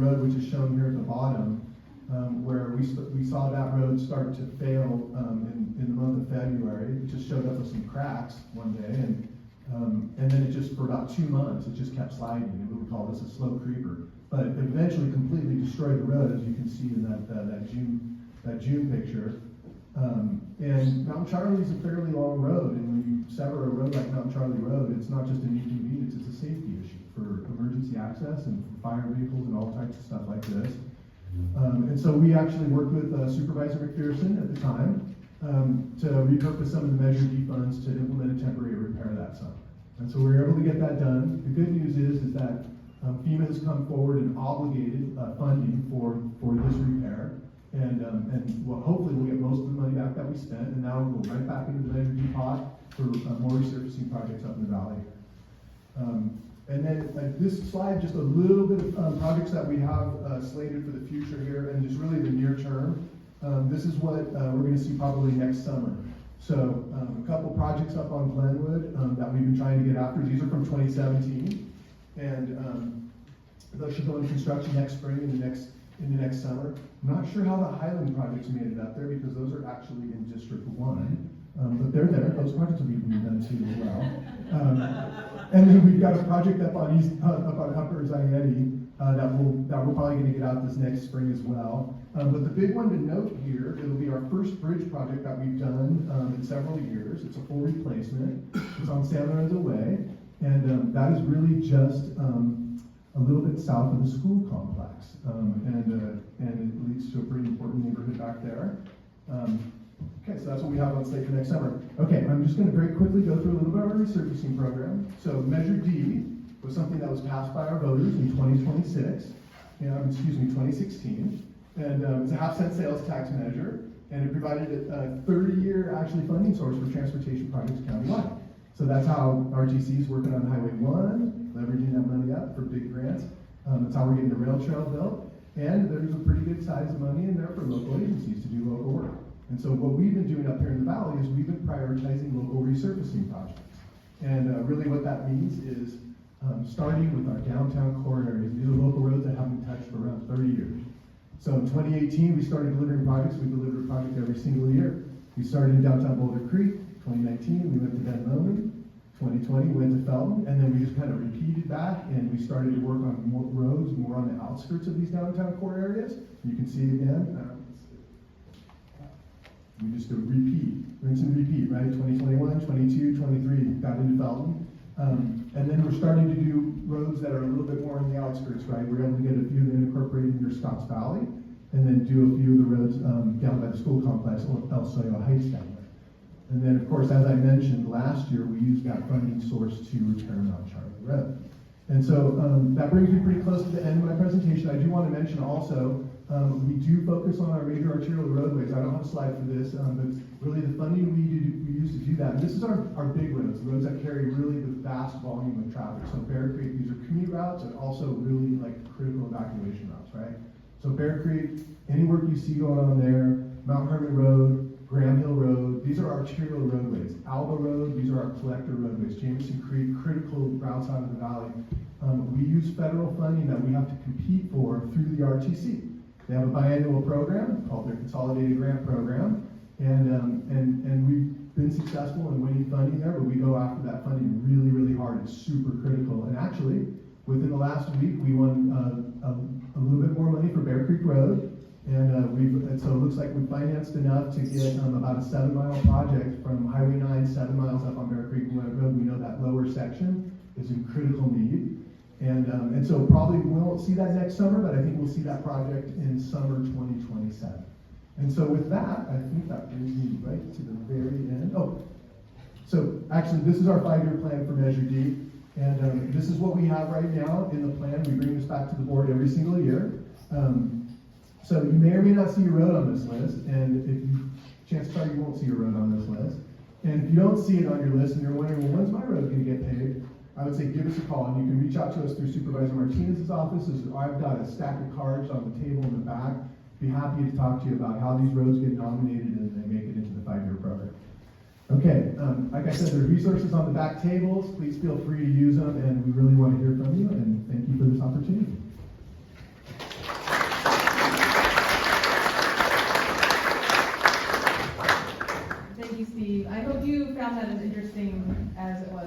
road, which is shown here at the bottom, where we saw that road start to fail in the month of February. It just showed up with some cracks one day, and then it just, for about 2 months, it just kept sliding. And we would call this a slow creeper. But it eventually completely destroyed the road, as you can see in that June picture. And Mount Charlie is a fairly long road, and when you sever a road like Mount Charlie Road, it's not just an inconvenience, it's a safety issue for emergency access and for fire vehicles and all types of stuff like this. And so we actually worked with Supervisor McPherson at the time to repurpose some of the Measure D funds to implement a temporary repair of that summer. And so we were able to get that done. The good news is that FEMA has come forward and obligated funding for this repair. And well, hopefully we'll get most of the money back that we spent, and now we'll go right back into the Measure D pot for more resurfacing projects up in the valley. And then this slide, just a little bit of projects that we have slated for the future here, and just really the near term. This is what we're going to see probably next summer. So a couple projects up on Glenwood that we've been trying to get after. These are from 2017, and those should go into construction next spring and in the next summer. I'm not sure how the Highland projects made it up there, because those are actually in District 1. But they're there. Those projects will be being done too as well. And then we've got a project up on Upper Zayeti that we're probably going to get out this next spring as well. But the big one to note here, it'll be our first bridge project that we've done in several years. It's a full replacement. It's on San Lorenzo Way, and that is really just a little bit south of the school complex, and it leads to a pretty important neighborhood back there. Okay, so that's what we have on slate for next summer. Okay, I'm just going to very quickly go through a little bit of our resurfacing program. So Measure D was something that was passed by our voters in 2016, and it's a half-cent sales tax measure, and it provided a 30-year actually funding source for transportation projects countywide. So that's how RTC is working on Highway 1, leveraging that money up for big grants. That's how we're getting the rail trail built, and there's a pretty good size of money in there for local agencies to do local work. And so what we've been doing up here in the valley is we've been prioritizing local resurfacing projects. And really what that means is starting with our downtown core areas. These are local roads that haven't been touched for around 30 years. So in 2018, we started delivering projects. We delivered a project every single year. We started in downtown Boulder Creek. 2019, we went to Ben Lomond. 2020, we went to Felton. And then we just kind of repeated that, and we started to work on more roads, more on the outskirts of these downtown core areas. You can see again, we just do a repeat, rinse and repeat, right? 2021, 22, 23, got into Felton. And then we're starting to do roads that are a little bit more on the outskirts, right? We're able to get a few that incorporated near Scotts Valley, and then do a few of the roads down by the school complex, El Soyo Heights down there. And then, of course, as I mentioned, last year we used that funding source to repair Mount Charlie Road. And so that brings me pretty close to the end of my presentation. I do want to mention also, we do focus on our major arterial roadways. I don't have a slide for this, but really the funding we use to do that. And this is our big roads, the roads that carry really the vast volume of traffic. So Bear Creek, these are commute routes, and also really like critical evacuation routes, right? So Bear Creek, any work you see going on there, Mount Hermon Road, Graham Hill Road, these are arterial roadways. Alba Road, these are our collector roadways. Jameson Creek, critical routes out of the valley. We use federal funding that we have to compete for through the RTC. They have a biannual program called their Consolidated Grant Program, and we've been successful in winning funding there, but we go after that funding really, really hard. It's super critical. And actually, within the last week, we won a little bit more money for Bear Creek Road, and so it looks like we financed enough to get about a 7-mile project from Highway 9, 7 miles up on Bear Creek Road. We know that lower section is in critical need. And so probably we won't see that next summer, but I think we'll see that project in summer 2027. And so with that, I think that brings me right to the very end. Oh, so actually this is our 5-year plan for Measure D. And this is what we have right now in the plan. We bring this back to the board every single year. So you may or may not see a road on this list, and chances are you won't see a road on this list. And if you don't see it on your list and you're wondering, well, when's my road going to get paved? I would say give us a call, and you can reach out to us through Supervisor Martinez's office. I've got a stack of cards on the table in the back. Be happy to talk to you about how these roads get nominated and they make it into the 5-year program. Okay, like I said, there's resources on the back tables. Please feel free to use them, and we really want to hear from you, and thank you for this opportunity.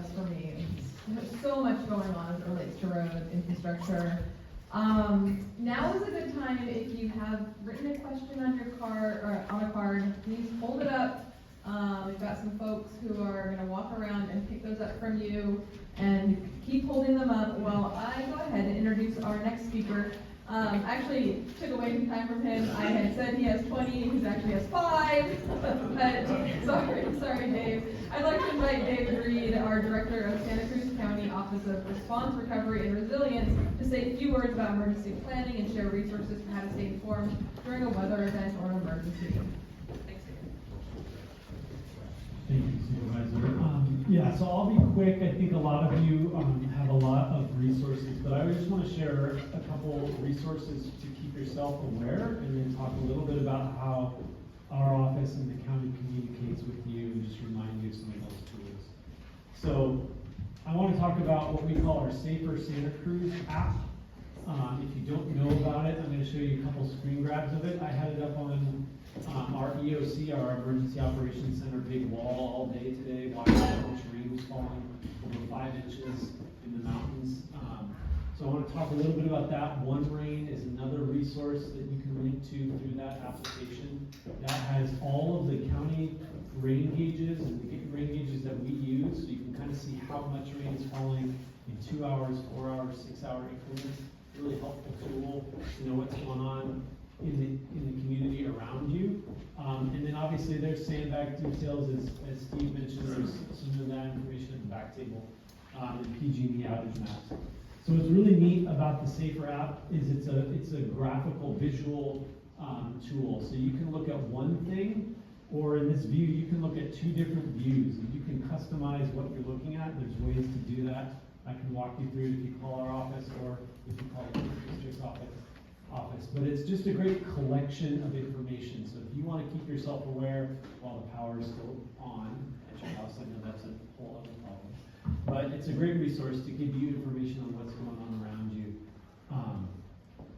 was for me. There's so much going on as it relates to road infrastructure. Now is a good time if you have written a question on your card or on a card, please hold it up. We've got some folks who are going to walk around and pick those up from you, and keep holding them up while I go ahead and introduce our next speaker. Actually took away some time from him. I had said he has 20, he actually has 5. But sorry, Dave. I'd like to invite David Reed, our Director of Santa Cruz County Office of Response, Recovery, and Resilience, to say a few words about emergency planning and share resources for how to stay informed during a weather event or an emergency. Thanks, David. Thank you, Supervisor. Yeah, so I'll be quick. I think a lot of you have a lot of resources, but I just want to share a couple resources to keep yourself aware, and then talk a little bit about how our office and the county communicates with you, and just remind you of some of those tools. So I want to talk about what we call our Safer Santa Cruz app. If you don't know about it, I'm going to show you a couple screen grabs of it. I had it up on our EOC, our Emergency Operations Center, big wall all day today, watching how much rain was falling, over 5 inches in the mountains. So I want to talk a little bit about that. One Rain is another resource that you can link to through that application. That has all of the county rain gauges and the rain gauges that we use, so you can kind of see how much rain is falling in 2 hours, 4 hours, 6 hour increments. Really helpful tool to know what's going on in the community around you. And then obviously there's sandbag details, as Steve mentioned. There's some of that information at the back table, and PG&E outage maps. So what's really neat about the Safer app is it's a graphical visual tool. So you can look at one thing, or in this view you can look at 2 different views, and you can customize what you're looking at. There's ways to do that. I can walk you through it if you call our office, or if you call the district's office. But it's just a great collection of information. So if you want to keep yourself aware while the power is still on at your house, I know that's a whole other problem. But it's a great resource to give you information on what's going on around you.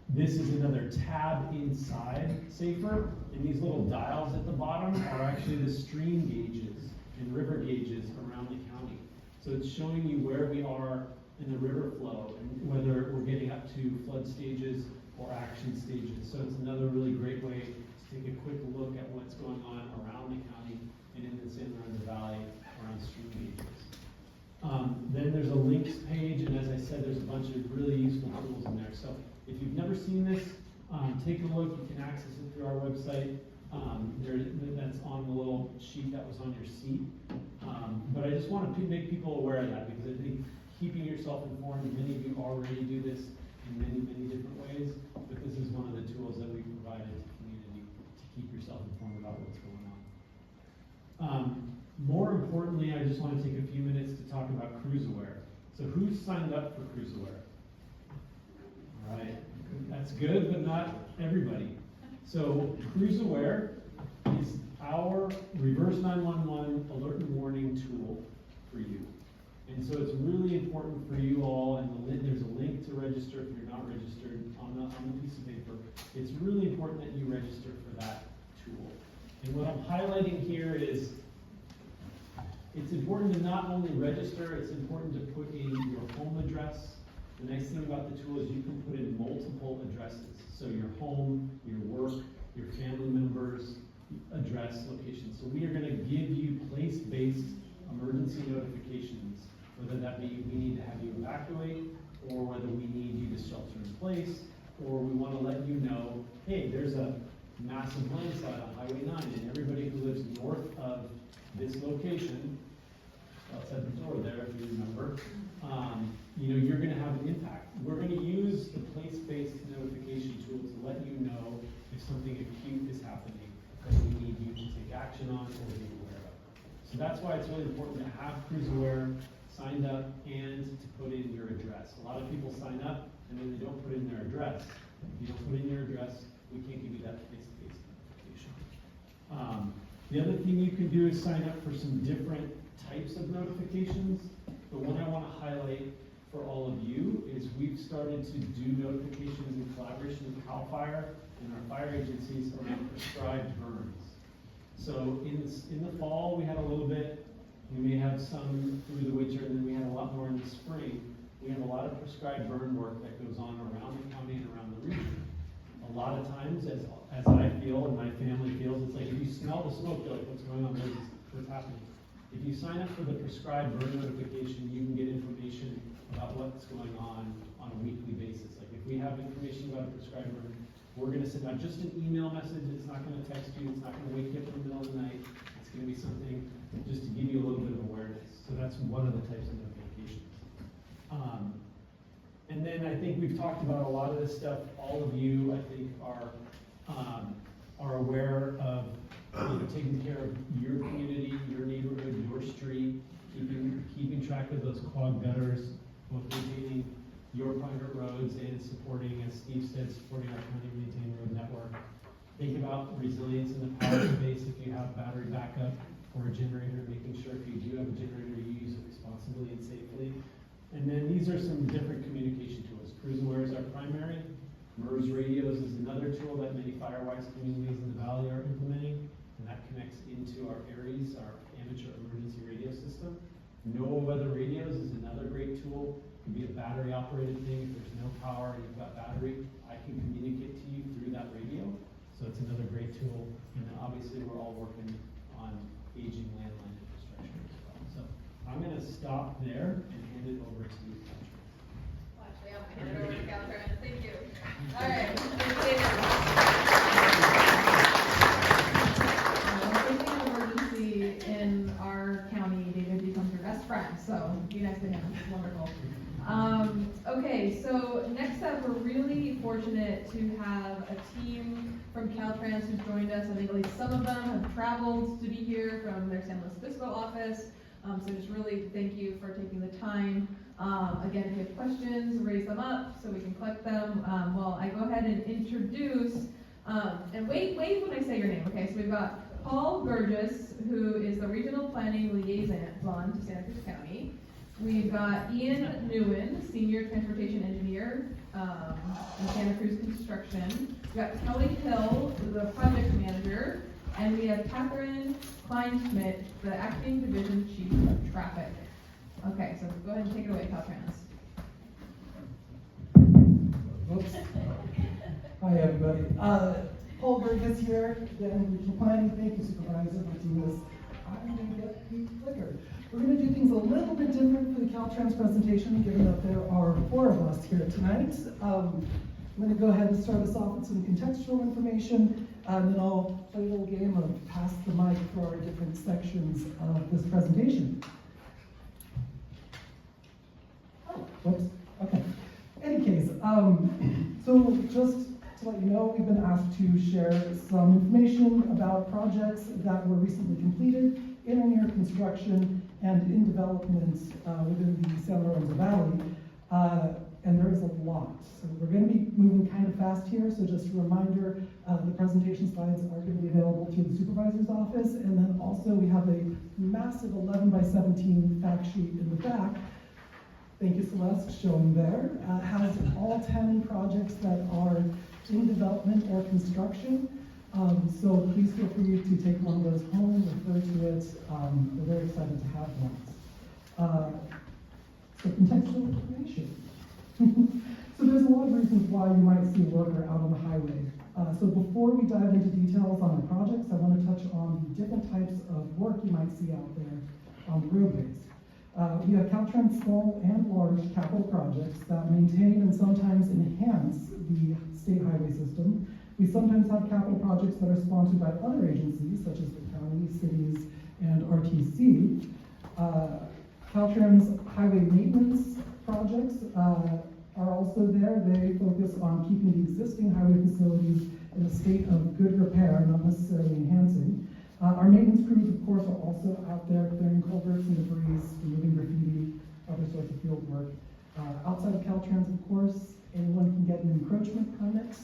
This is another tab inside Safer, and these little dials at the bottom are actually the stream gauges and river gauges around the county. So it's showing you where we are in the river flow and whether we're getting up to flood stages or action stages. So it's another really great way to take a quick look at what's going on around the county and in the San Lorenzo Valley around stream gauges. Then there's a links page, and as I said, there's a bunch of really useful tools in there. So if you've never seen this, take a look. You can access it through our website. That's on the little sheet that was on your seat. But I just want to make people aware of that, because I think keeping yourself informed, many of you already do this in many, many different ways, but this is one of the tools that we provided to the community to keep yourself informed about what's going on. More importantly, I just want to take a few minutes to talk about CruiseAware. So who's signed up for CruiseAware? All right, that's good, but not everybody. So CruiseAware is our reverse 911 alert and warning tool for you. And so it's really important for you all, and there's a link to register if you're not registered on the piece of paper. It's really important that you register for that tool. And what I'm highlighting here is it's important to not only register, it's important to put in your home address. The nice thing about the tool is you can put in multiple addresses. So your home, your work, your family members' address, location. So we are going to give you place-based emergency notifications, whether that be we need to have you evacuate, or whether we need you to shelter in place, or we want to let you know, hey, there's a massive landslide on Highway 9, and everybody who lives north of this location, outside the door there, if you remember, you're going to have an impact. We're going to use the place-based notification tool to let you know if something acute is happening that we need you to take action on or be aware of. So that's why it's really important to have CruiseAware signed up and to put in your address. A lot of people sign up and then they don't put in their address. If you don't put in your address, we can't give you that face-to-face notification. The other thing you can do is sign up for some different types of notifications. The one I want to highlight for all of you is we've started to do notifications in collaboration with CAL FIRE and our fire agencies around prescribed burns. So in the fall, we had a little bit We may have some through the winter, and then we have a lot more in the spring. We have a lot of prescribed burn work that goes on around the county and around the region. A lot of times, as I feel and my family feels, it's like if you smell the smoke, you're like, what's going on? What's happening? If you sign up for the prescribed burn notification, you can get information about what's going on a weekly basis. Like if we have information about a prescribed burn, we're gonna send out just an email message. It's not gonna text you. It's not gonna wake you up in the middle of the night. It's gonna be something just to give you a little bit of awareness. So that's one of the types of notifications. And then I think we've talked about a lot of this stuff. All of you, I think, are aware of taking care of your community, your neighborhood, your street, keeping track of those clogged gutters, both maintaining your private roads and supporting, as Steve said, supporting our county maintained road network. Think about resilience in the power space. If you have battery backup or a generator, making sure if you do have a generator, you use it responsibly and safely. And then these are some different communication tools. CruiseAware is our primary. MERS radios is another tool that many Firewise communities in the valley are implementing, and that connects into our ARES, our amateur emergency radio system. NOAA weather radios is another great tool. It can be a battery operated thing. If there's no power and you've got battery, I can communicate to you through that radio. So it's another great tool. And then obviously we're all working on aging landline infrastructure as well. So I'm gonna stop there and hand it over to you, Patrick. Well, actually, I'm gonna hand it over to Caltrans. Thank you. All right. Facing an emergency in our county, David becomes your best friend, so be nice to him. It's wonderful. Okay, so next up, we're really fortunate to have a team from Caltrans who's joined us. I think at least some of them have traveled to be here from their San Luis Obispo office. So just really thank you for taking the time. Again, if you have questions, raise them up so we can collect them. Well, I go ahead and introduce, and wait when I say your name, okay? So we've got Paul Burgess, who is the Regional Planning Liaison to Santa Cruz County. We've got Ian Newen, Senior Transportation Engineer in Santa Cruz Construction. We've got Kelly Hill, the Project Manager. And we have Catherine Kleinschmidt, the Acting Division Chief of Traffic. Okay, so go ahead and take it away, Caltrans. Oops. Hi, everybody. Paul Burgess here, again, Regional Planning. Thank you, Supervisor, for doing this. I'm going to get the clicker. We're going to do things a little bit different for the Caltrans presentation, given that there are 4 of us here tonight. I'm going to go ahead and start us off with some contextual information, and then I'll play a little game of pass the mic for our different sections of this presentation. Oh, whoops, okay. In any case, so just to let you know, we've been asked to share some information about projects that were recently completed, in or near construction, and in development within the San Lorenzo Valley. And there is a lot. So we're going to be moving kind of fast here. So just a reminder, the presentation slides are going to be available through the supervisor's office. And then also we have a massive 11 by 17 fact sheet in the back. Thank you, Celeste, shown there. Has all 10 projects that are in development or construction. So please feel free to take one of those home, refer to it. We're very excited to have that. So contextual information. So there's a lot of reasons why you might see a worker out on the highway. So before we dive into details on the projects, I want to touch on the different types of work you might see out there on the roadways. We have Caltrans small and large capital projects that maintain and sometimes enhance the state highway system. We sometimes have capital projects that are sponsored by other agencies, such as the county, cities, and RTC. Caltrans highway maintenance projects are also there. They focus on keeping the existing highway facilities in a state of good repair, not necessarily enhancing. Our maintenance crews, of course, are also out there clearing culverts and debris, removing graffiti, other sorts of field work. Outside of Caltrans, of course, anyone can get an encroachment permit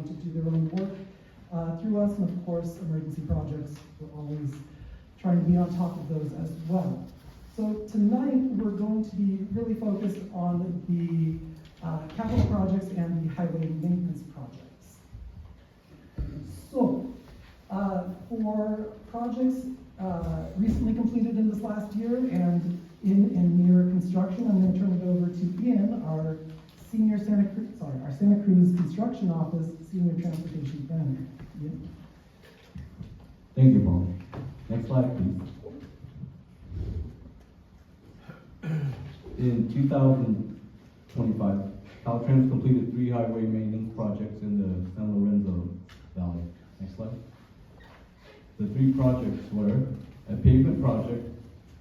to do their own work through us, and of course, emergency projects. We're always trying to be on top of those as well. So tonight, we're going to be really focused on the capital projects and the highway maintenance projects. So, for projects recently completed in this last year and in near construction. I'm going to turn it over to Ian, our our Santa Cruz Construction Office Senior Transportation Planner. Ian. Thank you, Paul. Next slide, please. In 2025, Caltrans completed 3 highway maintenance projects in the San Lorenzo Valley. Next slide. The 3 projects were a pavement project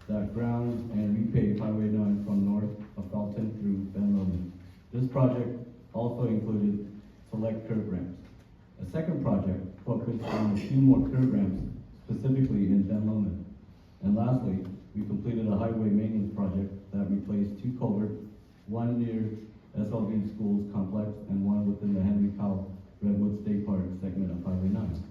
that ground and repaved Highway 9 from north of Felton through Ben Lomond. This project also included select curb ramps. A second project focused on a few more curb ramps, specifically in Ben Lomond. And lastly, we completed a highway maintenance project that replaced 2 culverts, one near SLV Schools complex and one within the Henry Powell Redwood State Park segment of Highway 9.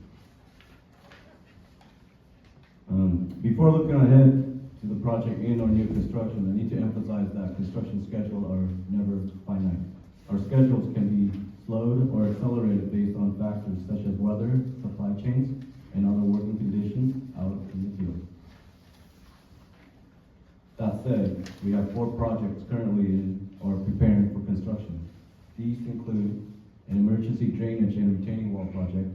Before looking ahead to the project in or near construction, I need to emphasize that construction schedules are never finite. Our schedules can be slowed or accelerated based on factors such as weather, supply chains, and other working conditions out in the field. That said, we have 4 projects currently in or preparing for construction. These include an emergency drainage and retaining wall project,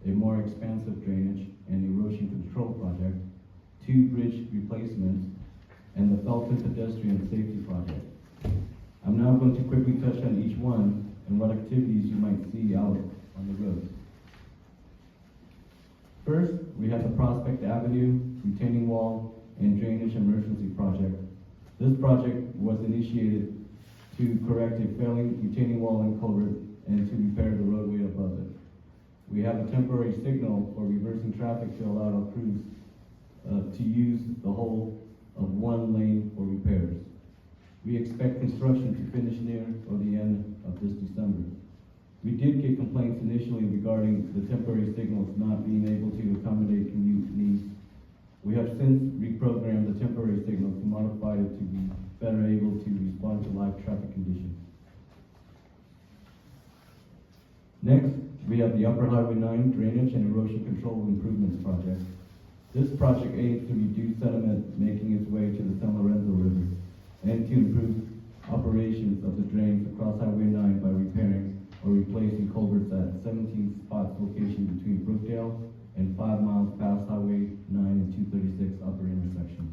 a more expansive drainage and erosion control project, 2 bridge replacements, and the Felton pedestrian safety project. I'm now going to quickly touch on each one and what activities you might see out on the road. First, we have the Prospect Avenue retaining wall and drainage emergency project. This project was initiated to correct a failing retaining wall and culvert and to repair the roadway above it. We have a temporary signal for reversing traffic to allow our crews to use the whole of 1 lane for repairs. We expect construction to finish near or the end of this December. We did get complaints initially regarding the temporary signals not being able to accommodate commute needs. We have since reprogrammed the temporary signal to modify it to be better able to respond to live traffic conditions. Next, we have the Upper Highway 9 Drainage and Erosion Control Improvements Project. This project aims to reduce sediment making its way to the San Lorenzo River and to improve operations of the drains across Highway 9 by repairing or replacing culverts at 17 spots location between Brookdale and 5 miles past Highway 9 and 236 upper intersection.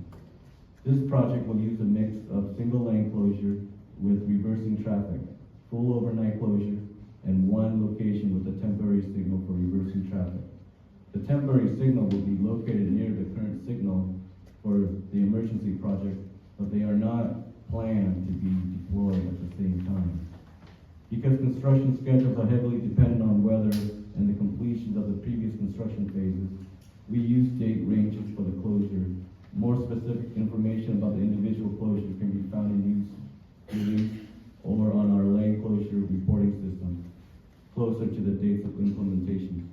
This project will use a mix of single lane closure with reversing traffic, full overnight closure, and 1 location with a temporary signal for reversing traffic. The temporary signal will be located near the current signal for the emergency project, but they are not planned to be deployed at the same time. Because construction schedules are heavily dependent on weather and the completion of the previous construction phases, we use date ranges for the closure. More specific information about the individual closure can be found in use release or on our lane closure reporting system, closer to the dates of implementation.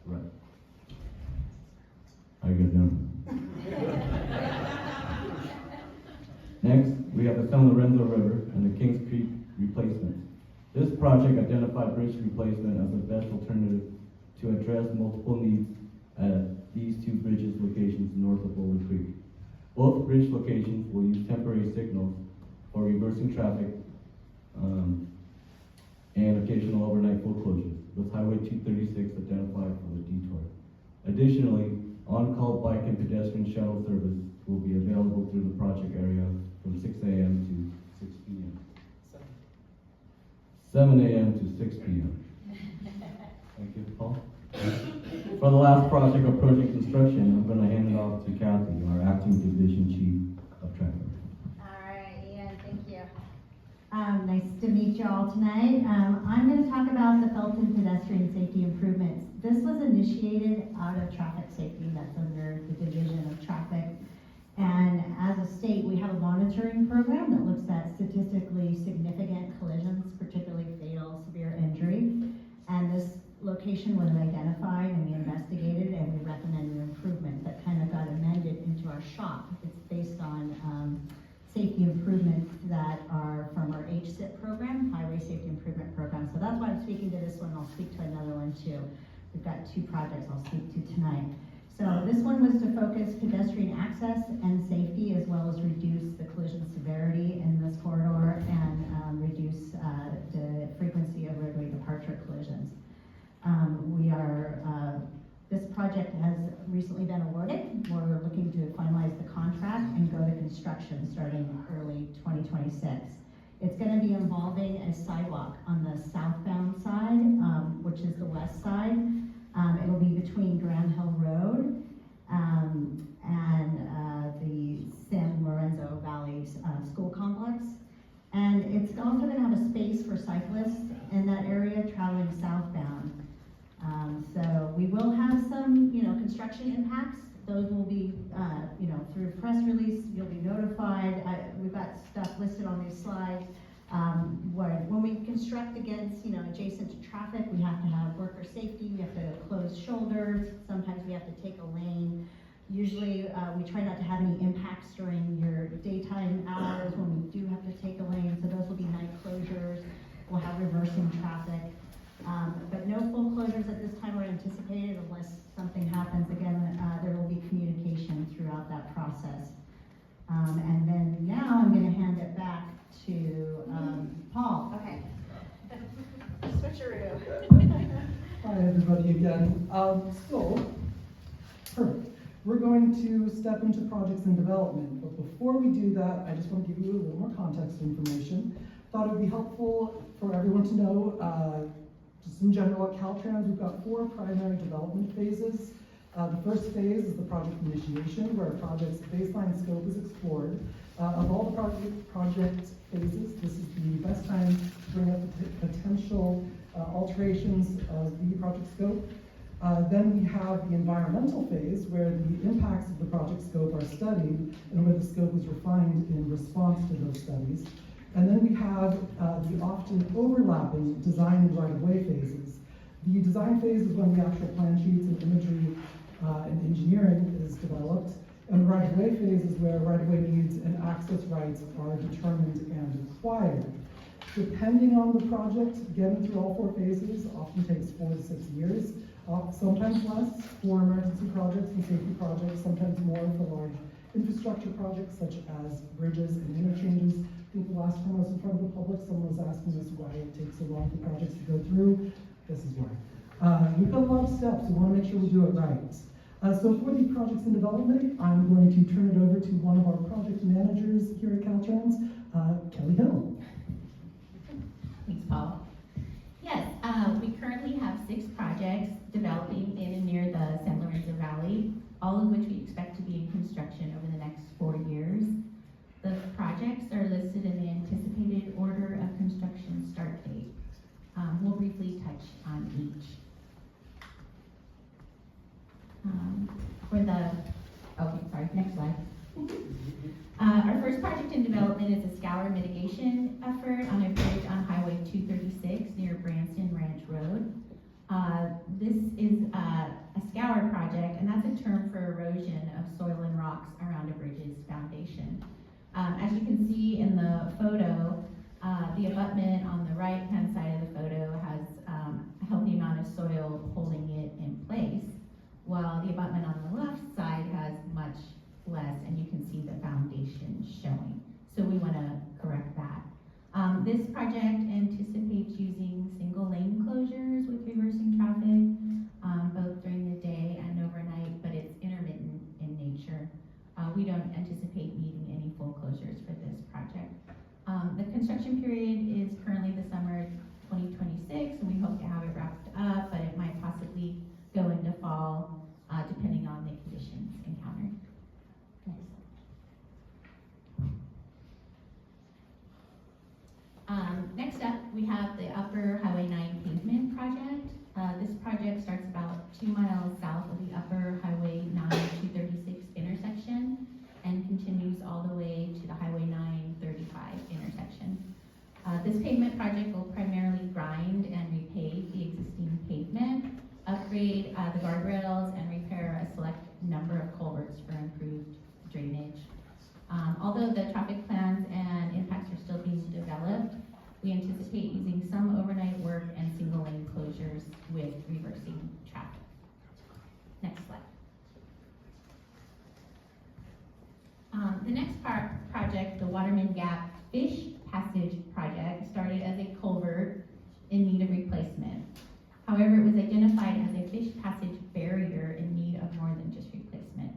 Right. How you guys doing? Next, we have the San Lorenzo River and the Kings Creek replacement. This project identified bridge replacement as the best alternative to address multiple needs at these 2 bridges locations north of Bowling Creek. Both bridge locations will use temporary signals for reversing traffic and occasional overnight foreclosures, with Highway 236 identified for the detour. Additionally, on-call bike and pedestrian shuttle service will be available through the project area from 6 a.m. to 6 p.m. 7 a.m. to 6 p.m. Thank you, Paul. For the last project approaching construction, I'm going to hand it off to Kathy, our acting division chief of traffic. All right, Ian, thank you. Nice to meet you all tonight. I'm going to talk about the Felton pedestrian safety improvements. This was initiated out of traffic safety, that's under the Division of Traffic. And as a state, we have a monitoring program that looks at statistically significant collisions, particularly fatal severe injury. And this location was identified and we investigated and we recommended an improvement that kind of got amended into our shop. It's based on safety two projects I'll speak to tonight. So this one was to focus pedestrian access and safety, as well as reduce the collision severity in this corridor and reduce the frequency of roadway departure collisions. This project has recently been awarded. We're looking to finalize the contract and go to construction starting early 2026. It's going to be involving a sidewalk on the southbound side, which is the west side. It'll be between Grand Hill Road and the San Lorenzo Valley School Complex. And it's also going to have a space for cyclists in that area traveling southbound. So we will have some, construction impacts. Those will be, through press release, you'll be notified. We've got stuff listed on these slides. When we construct against, adjacent to traffic, we have to have worker safety, we have to close shoulders, sometimes we have to take a lane. Usually, we try not to have any impacts during your daytime hours when we do have to take a lane, so those will be night closures. We'll have reversing traffic. But no full closures at this time are anticipated unless something happens. Again, there will be communication throughout that process. And then now I'm going to hand it back to Paul. Okay. Switcheroo. Hi, everybody again. Perfect. We're going to step into projects and development, but before we do that, I just want to give you a little more context information. Thought it would be helpful for everyone to know, just in general at Caltrans, we've got 4 primary development phases. The first phase is the project initiation, where a project's baseline scope is explored. Of all the project phases, this is the best time to bring up the potential alterations of the project scope. Then we have the environmental phase, where the impacts of the project scope are studied and where the scope is refined in response to those studies. And then we have the often overlapping design and right-of-way phases. The design phase is when the actual plan sheets and imagery and engineering is developed. And the right-of-way phase is where right-of-way needs and access rights are determined and acquired. Depending on the project, getting through all 4 phases often takes 4 to 6 years, sometimes less for emergency projects and safety projects, sometimes more for large infrastructure projects such as bridges and interchanges. I think the last time I was in front of the public, someone was asking us why it takes so long for projects to go through. This is why. We've got a lot of steps, we want to make sure we do it right. So for the projects in development, I'm going to turn it over to one of our project managers here at Caltrans, Kelly Hill. Thanks, Paul. Yes, we currently have 6 projects developing in and near the San Lorenzo Valley, all of which we expect to be in construction over the next 4 years. The projects are listed in the anticipated order of construction start date. We'll briefly touch on each. Next slide. Our first project in development is a scour mitigation effort on a bridge on Highway 236 near Branston Ranch Road. This is a scour project, and that's a term for erosion of soil and rocks around a bridge's foundation. As you can see in the photo, the abutment on the right-hand side of the photo has a healthy amount of soil holding it in place, while the abutment on the left side has much less, and you can see the foundation showing. So we want to correct that. This project anticipates using single lane closures with reversing traffic, both during the day and overnight, but it's intermittent in nature. We don't anticipate needing any full closures for this project. The construction period is currently the summer 2026, and we hope to have it wrapped up, but it might possibly go into fall, depending on the project, the Waterman Gap Fish Passage Project, started as a culvert in need of replacement. However, it was identified as a fish passage barrier in need of more than just replacement.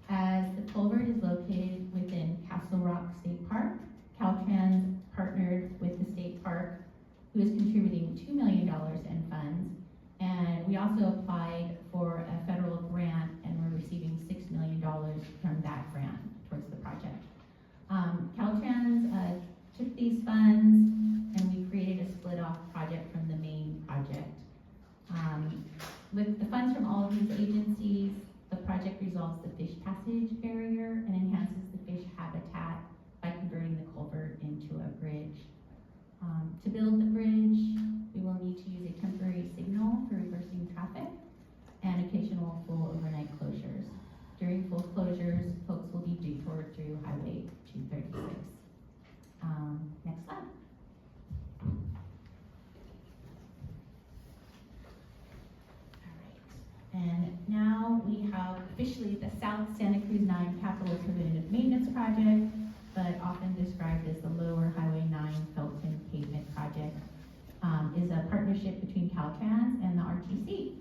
As the culvert is located within Castle Rock State Park, Caltrans partnered with the state park, who is contributing $2 million in funds. And we also applied for a federal grant, and we're receiving $6 million from that grant towards the project. Caltrans took these funds, and we created a split-off project from the main project. With the funds from all of these agencies, the project resolves the fish passage barrier and enhances the fish habitat by converting the culvert into a bridge. To build the bridge, we will need to use a temporary signal for reversing traffic and occasional full overnight closures. During full closures, folks will be detoured through Highway 236. Next slide. And now we have officially the South Santa Cruz 9 Capital Preventative Maintenance Project, but often described as the Lower Highway 9 Felton Pavement Project, is a partnership between Caltrans and the RTC.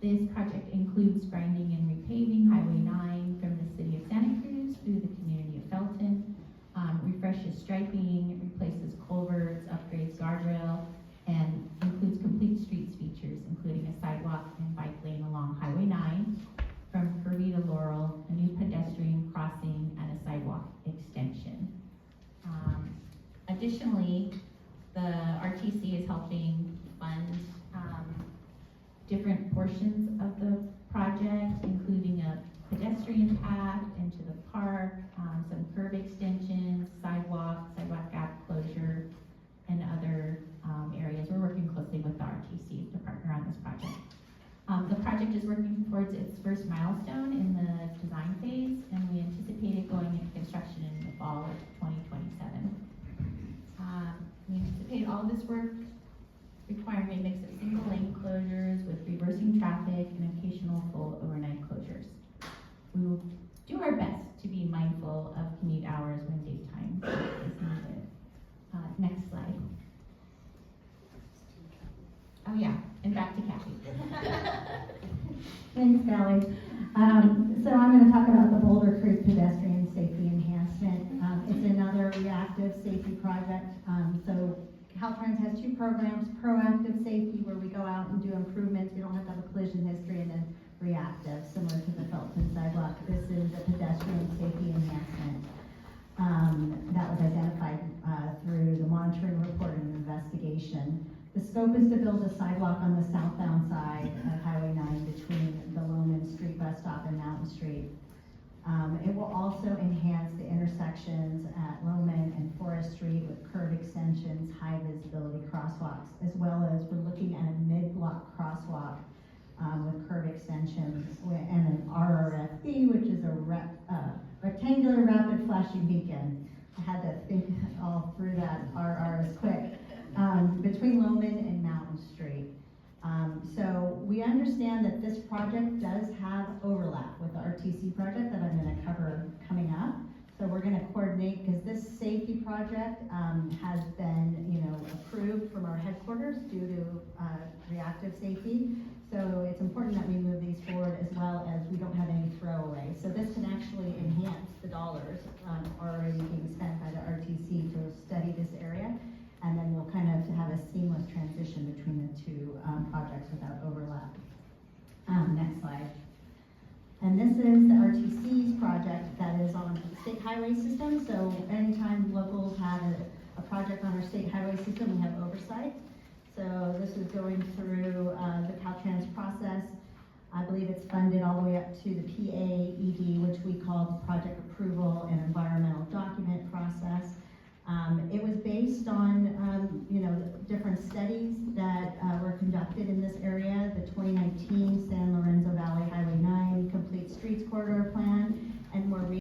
This project includes grinding and repaving Highway 9 from the city of Santa Cruz through the community of Felton, refreshes striping, replaces culverts, upgrades guardrail, and includes complete streets features, including a sidewalk and bike lane along Highway 9, from Kirby to Laurel, a new pedestrian crossing, and a sidewalk extension. Additionally, the RTC is helping fund different portions of the project, including a pedestrian path into the park, some curb extensions, sidewalk gap closure, and other areas. We're working closely with the RTC to partner on this project. The project is working towards its first milestone in the design phase, and we anticipate it going into construction in the fall of 2027. We anticipate all this work requiring a mix of single lane closures with reversing traffic and occasional full overnight closures. We will do our best to be mindful of commute hours when daytime is needed. Next slide. Oh yeah, and back to Kathy. Thanks, Kelly. So I'm going to talk about the Boulder Creek pedestrian safety enhancement. It's another reactive safety project. So Caltrans has two programs: proactive safety, where we go out and do improvements. We don't have to have a collision history, and then reactive, similar to the Felton sidewalk. This is a pedestrian safety enhancement that was identified through the monitoring report and investigation. The scope is to build a sidewalk on the southbound side of Highway 9 between the Loman Street bus stop and Mountain Street. It will also enhance the intersections at Loman and Forest Street with curb extensions, high visibility crosswalks, as well as we're looking at a mid-block crosswalk with curb extensions and an RRFB, which is a rectangular rapid flashing beacon. I had to think all through that. RR is quick. Between Loman and Mountain Street. So we understand that this project does have overlap with the RTC project that I'm going to cover coming up. So we're going to coordinate, because this safety project has been, approved from our headquarters due to reactive safety. So it's important that we move these forward, as well as we don't have any throwaway. So this can actually enhance the dollars already being spent by the RTC to study this area. And then we'll kind of have a seamless transition between the two projects without overlap. Next slide. And this is the RTC's project that is on the state highway system. So anytime locals have a project on our state highway system, we have oversight. So this is going through the Caltrans process. I believe it's funded all the way up to the PAED, which we call Project Approval and Environmental Document Process. It was based on, different studies that were conducted in this area. The 2019 San Lorenzo Valley Highway 9 Complete Streets Corridor Plan